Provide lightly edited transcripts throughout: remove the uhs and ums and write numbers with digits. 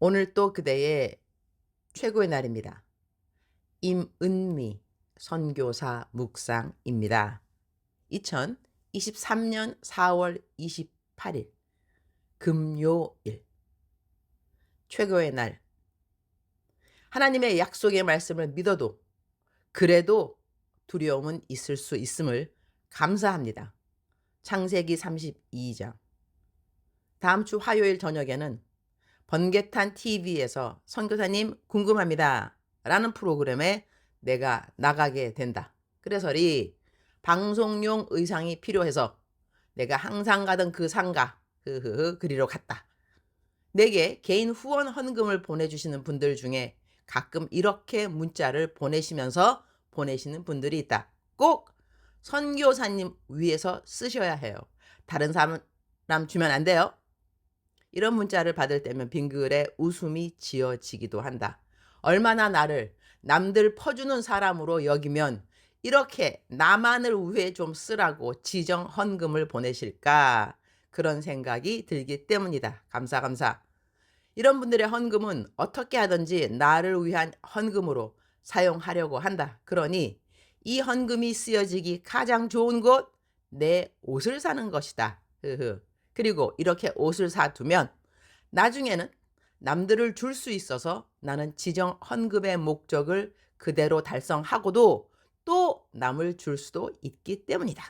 오늘 또 그대의 최고의 날입니다. 임은미 선교사 묵상입니다. 2023년 4월 28일 금요일 최고의 날. 하나님의 약속의 말씀을 믿어도 그래도 두려움은 있을 수 있음을 감사합니다. 창세기 32장. 다음 주 화요일 저녁에는 번개탄 TV에서 선교사님 궁금합니다 라는 프로그램에 내가 나가게 된다. 그래서리 방송용 의상이 필요해서 내가 항상 가던 그 상가 그리로 갔다. 내게 개인 후원 헌금을 보내주시는 분들 중에 가끔 이렇게 문자를 보내시면서 보내시는 분들이 있다. 꼭 선교사님 위해서 쓰셔야 해요. 다른 사람 주면 안 돼요. 이런 문자를 받을 때면 빙글에 웃음이 지어지기도 한다. 얼마나 나를 남들 퍼주는 사람으로 여기면 이렇게 나만을 위해 좀 쓰라고 지정 헌금을 보내실까? 그런 생각이 들기 때문이다. 감사. 이런 분들의 헌금은 어떻게 하든지 나를 위한 헌금으로 사용하려고 한다. 그러니 이 헌금이 쓰여지기 가장 좋은 곳, 내 옷을 사는 것이다. 그리고 이렇게 옷을 사두면 나중에는 남들을 줄 수 있어서 나는 지정 헌금의 목적을 그대로 달성하고도 또 남을 줄 수도 있기 때문이다.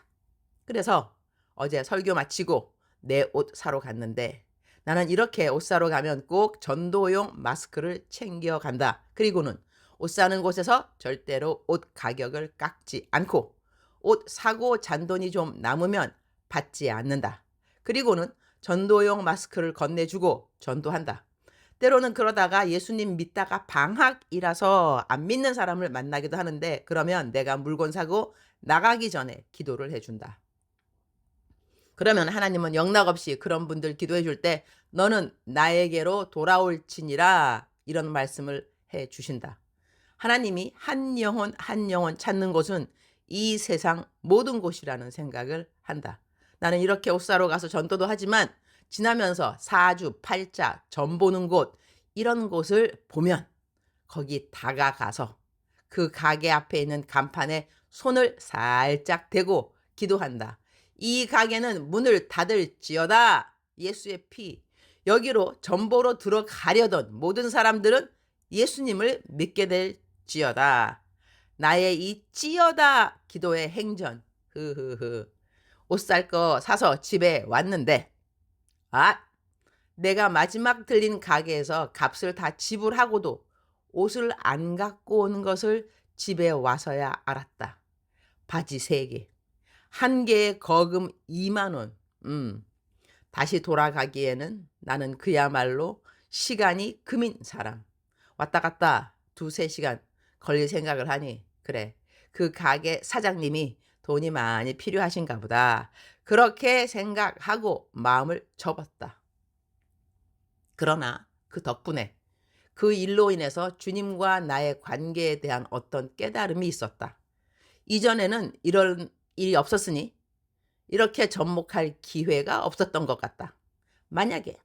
그래서 어제 설교 마치고 내 옷 사러 갔는데 나는 이렇게 옷 사러 가면 꼭 전도용 마스크를 챙겨간다. 그리고는 옷 사는 곳에서 절대로 옷 가격을 깎지 않고 옷 사고 잔돈이 좀 남으면 받지 않는다. 그리고는 전도용 마스크를 건네주고 전도한다. 때로는 그러다가 예수님 믿다가 방학이라서 안 믿는 사람을 만나기도 하는데 그러면 내가 물건 사고 나가기 전에 기도를 해준다. 그러면 하나님은 영락없이 그런 분들 기도해 줄 때 너는 나에게로 돌아올지니라 이런 말씀을 해 주신다. 하나님이 한 영혼 한 영혼 찾는 곳은 이 세상 모든 곳이라는 생각을 한다. 나는 이렇게 옷 사러 가서 전도도 하지만 지나면서 사주, 팔자, 점 보는 곳 이런 곳을 보면 거기 다가가서 그 가게 앞에 있는 간판에 손을 살짝 대고 기도한다. 이 가게는 문을 닫을지어다. 예수의 피. 여기로 전보로 들어가려던 모든 사람들은 예수님을 믿게 될지어다. 나의 이 찌어다 기도의 행전. 옷 살 거 사서 집에 왔는데 내가 마지막 들린 가게에서 값을 다 지불하고도 옷을 안 갖고 온 것을 집에 와서야 알았다. 바지 3개. 한 개에 거금 2만 원. 다시 돌아가기에는 나는 그야말로 시간이 금인 사람. 왔다 갔다 2-3시간 걸릴 생각을 하니 그래. 그 가게 사장님이 돈이 많이 필요하신가 보다. 그렇게 생각하고 마음을 접었다. 그러나 그 덕분에 그 일로 인해서 주님과 나의 관계에 대한 어떤 깨달음이 있었다. 이전에는 이런 일이 없었으니 이렇게 접목할 기회가 없었던 것 같다. 만약에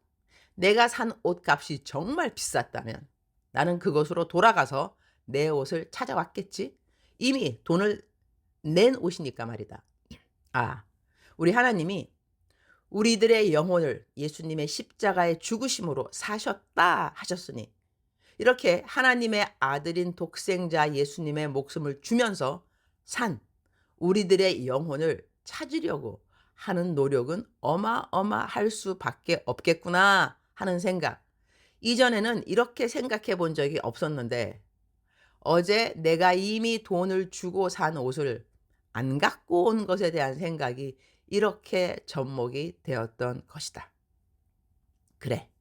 내가 산 옷값이 정말 비쌌다면 나는 그곳으로 돌아가서 내 옷을 찾아왔겠지. 이미 돈을 낸 옷이니까 말이다. 우리 하나님이 우리들의 영혼을 예수님의 십자가의 죽으심으로 사셨다 하셨으니 이렇게 하나님의 아들인 독생자 예수님의 목숨을 주면서 산 우리들의 영혼을 찾으려고 하는 노력은 어마어마할 수밖에 없겠구나 하는 생각. 이전에는 이렇게 생각해 본 적이 없었는데 어제 내가 이미 돈을 주고 산 옷을 안 갖고 온 것에 대한 생각이 이렇게 접목이 되었던 것이다. 그래.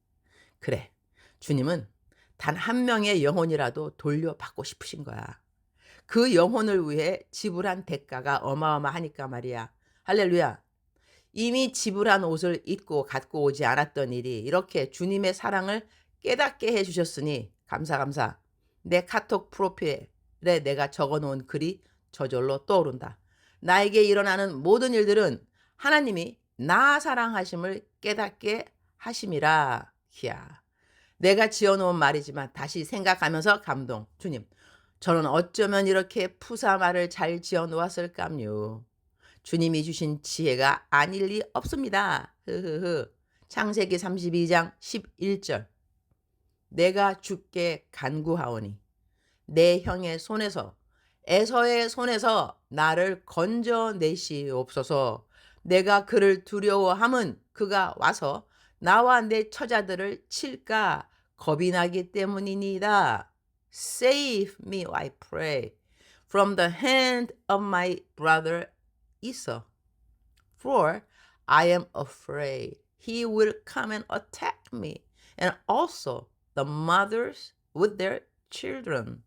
주님은 단 한 명의 영혼이라도 돌려받고 싶으신 거야. 그 영혼을 위해 지불한 대가가 어마어마하니까 말이야. 할렐루야. 이미 지불한 옷을 입고 갖고 오지 않았던 일이 이렇게 주님의 사랑을 깨닫게 해주셨으니 감사. 내 카톡 프로필에 내가 적어놓은 글이 저절로 떠오른다. 나에게 일어나는 모든 일들은 하나님이 나 사랑하심을 깨닫게 하심이라. 이야. 내가 지어놓은 말이지만 다시 생각하면서 감동. 주님, 저는 어쩌면 이렇게 푸사말을 잘 지어놓았을까요? 주님이 주신 지혜가 아닐 리 없습니다. 흐흐흐. 창세기 32장 11절. 내가 주께 간구하오니 내 형의 손에서 에서의 손에서 나를 건져내시옵소서. 내가 그를 두려워함은 그가 와서 나와 내 처자들을 칠까 겁이 나기 때문이니이다. Save me, I pray, from the hand of my brother Esau, for I am afraid he will come and attack me, and also the mothers with their children.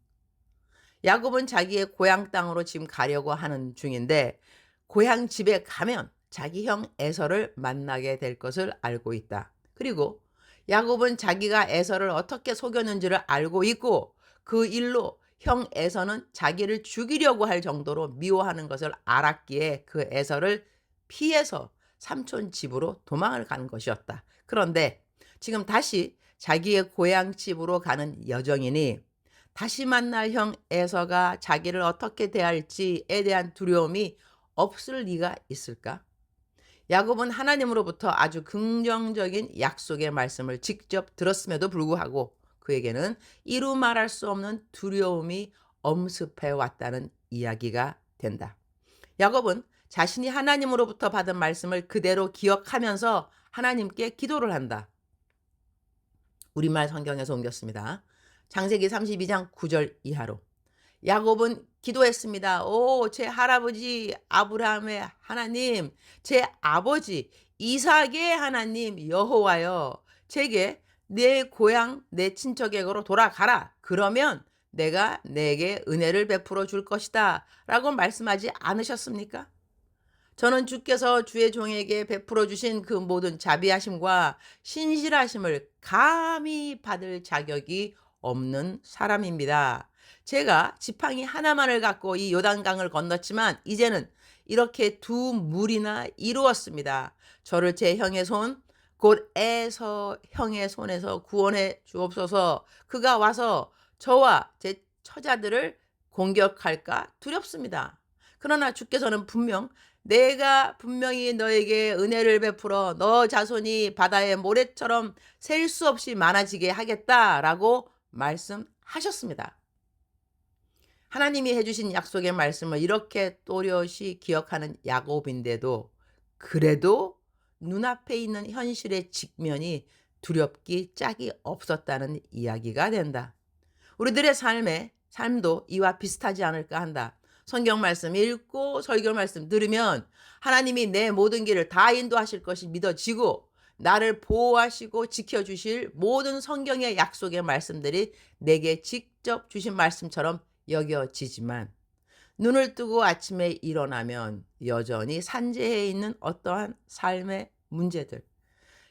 야곱은 자기의 고향 땅으로 지금 가려고 하는 중인데 고향 집에 가면 자기 형 에서를 만나게 될 것을 알고 있다. 그리고 야곱은 자기가 에서를 어떻게 속였는지를 알고 있고 그 일로 형 에서는 자기를 죽이려고 할 정도로 미워하는 것을 알았기에 그 에서를 피해서 삼촌 집으로 도망을 가는 것이었다. 그런데 지금 다시 자기의 고향 집으로 가는 여정이니 다시 만날 형 에서가 자기를 어떻게 대할지에 대한 두려움이 없을 리가 있을까? 야곱은 하나님으로부터 아주 긍정적인 약속의 말씀을 직접 들었음에도 불구하고 그에게는 이루 말할 수 없는 두려움이 엄습해 왔다는 이야기가 된다. 야곱은 자신이 하나님으로부터 받은 말씀을 그대로 기억하면서 하나님께 기도를 한다. 우리말 성경에서 옮겼습니다. 창세기 32장 9절 이하로. 야곱은 기도했습니다. 오, 제 할아버지 아브라함의 하나님, 제 아버지 이삭의 하나님 여호와여, 제게 내 고향 내 친척에게로 돌아가라. 그러면 내가 내게 은혜를 베풀어 줄 것이다 라고 말씀하지 않으셨습니까? 저는 주께서 주의 종에게 베풀어 주신 그 모든 자비하심과 신실하심을 감히 받을 자격이 없는 사람입니다. 제가 지팡이 하나만을 갖고 이 요단강을 건넜지만 이제는 이렇게 두 물이나 이루었습니다. 저를 제 형의 손, 곧 에서 형의 손에서 구원해 주옵소서. 그가 와서 저와 제 처자들을 공격할까 두렵습니다. 그러나 주께서는 내가 분명히 너에게 은혜를 베풀어 너 자손이 바다의 모래처럼 셀 수 없이 많아지게 하겠다라고 말씀하셨습니다. 하나님이 해주신 약속의 말씀을 이렇게 또렷이 기억하는 야곱인데도 그래도 눈앞에 있는 현실의 직면이 두렵기 짝이 없었다는 이야기가 된다. 우리들의 삶도 이와 비슷하지 않을까 한다. 성경 말씀 읽고 설교 말씀 들으면 하나님이 내 모든 길을 다 인도하실 것이 믿어지고 나를 보호하시고 지켜주실 모든 성경의 약속의 말씀들이 내게 직접 주신 말씀처럼 여겨지지만 눈을 뜨고 아침에 일어나면 여전히 산재해 있는 어떠한 삶의 문제들,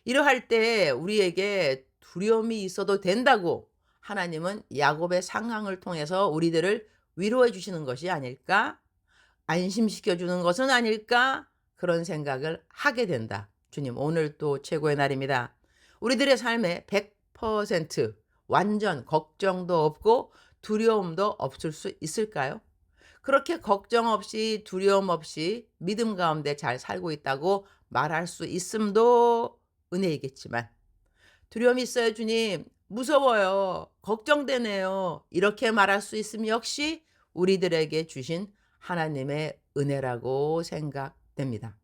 이러할 때 우리에게 두려움이 있어도 된다고 하나님은 야곱의 상황을 통해서 우리들을 위로해 주시는 것이 아닐까? 안심시켜 주는 것은 아닐까? 그런 생각을 하게 된다. 주님, 오늘 또 최고의 날입니다. 우리들의 삶에 100% 완전 걱정도 없고 두려움도 없을 수 있을까요? 그렇게 걱정 없이 두려움 없이 믿음 가운데 잘 살고 있다고 말할 수 있음도 은혜이겠지만 두려움이 있어요, 주님. 무서워요. 걱정되네요. 이렇게 말할 수 있음 역시 우리들에게 주신 하나님의 은혜라고 생각됩니다.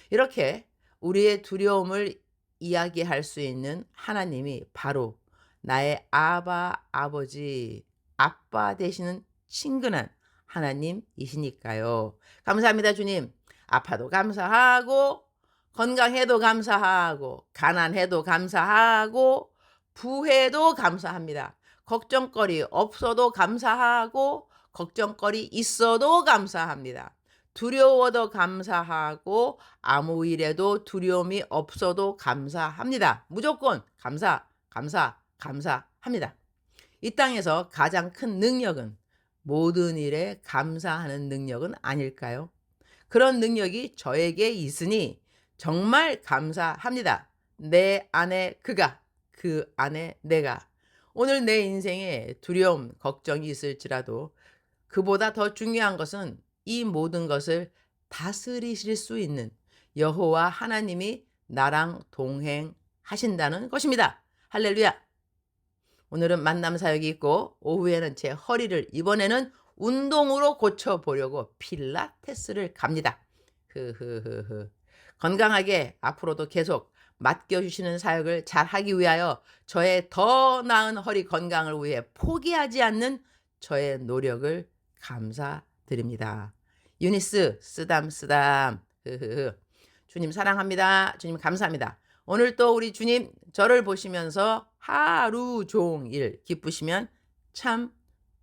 이렇게 우리의 두려움을 이야기할 수 있는 하나님이 바로 나의 아버지, 아빠 되시는 친근한 하나님이시니까요. 감사합니다, 주님. 아파도 감사하고 건강해도 감사하고 가난해도 감사하고 부해도 감사합니다. 걱정거리 없어도 감사하고 걱정거리 있어도 감사합니다. 두려워도 감사하고 아무 일에도 두려움이 없어도 감사합니다. 무조건 감사합니다. 이 땅에서 가장 큰 능력은 모든 일에 감사하는 능력은 아닐까요? 그런 능력이 저에게 있으니 정말 감사합니다. 내 안에 그가 그 안에 내가. 오늘 내 인생에 두려움, 걱정이 있을지라도 그보다 더 중요한 것은 이 모든 것을 다스리실 수 있는 여호와 하나님이 나랑 동행하신다는 것입니다. 할렐루야. 오늘은 만남 사역이 있고 오후에는 제 허리를 이번에는 운동으로 고쳐보려고 필라테스를 갑니다. 흐흐흐흐. 건강하게 앞으로도 계속 맡겨주시는 사역을 잘하기 위하여 저의 더 나은 허리 건강을 위해 포기하지 않는 저의 노력을 감사드립니다. 유니스 쓰담쓰담. 흐흐흐. 주님 사랑합니다. 주님 감사합니다. 오늘 또 우리 주님 저를 보시면서 하루 종일 기쁘시면 참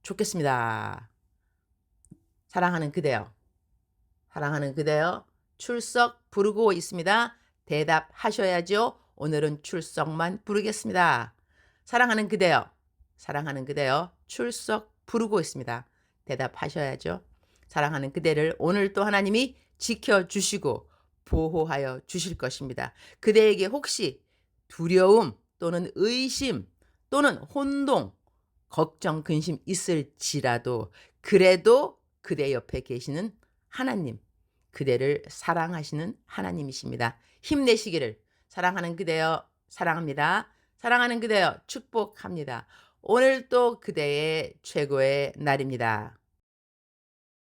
좋겠습니다. 사랑하는 그대여, 사랑하는 그대여, 출석 부르고 있습니다. 대답하셔야죠. 오늘은 출석만 부르겠습니다. 사랑하는 그대여, 사랑하는 그대여, 출석 부르고 있습니다. 대답하셔야죠. 사랑하는 그대를 오늘 또 하나님이 지켜주시고 보호하여 주실 것입니다. 그대에게 혹시 두려움 또는 의심 또는 혼동, 걱정, 근심 있을지라도 그래도 그대 옆에 계시는 하나님, 그대를 사랑하시는 하나님이십니다. 힘내시기를. 사랑하는 그대여 사랑합니다. 사랑하는 그대여 축복합니다. 오늘 또 그대의 최고의 날입니다.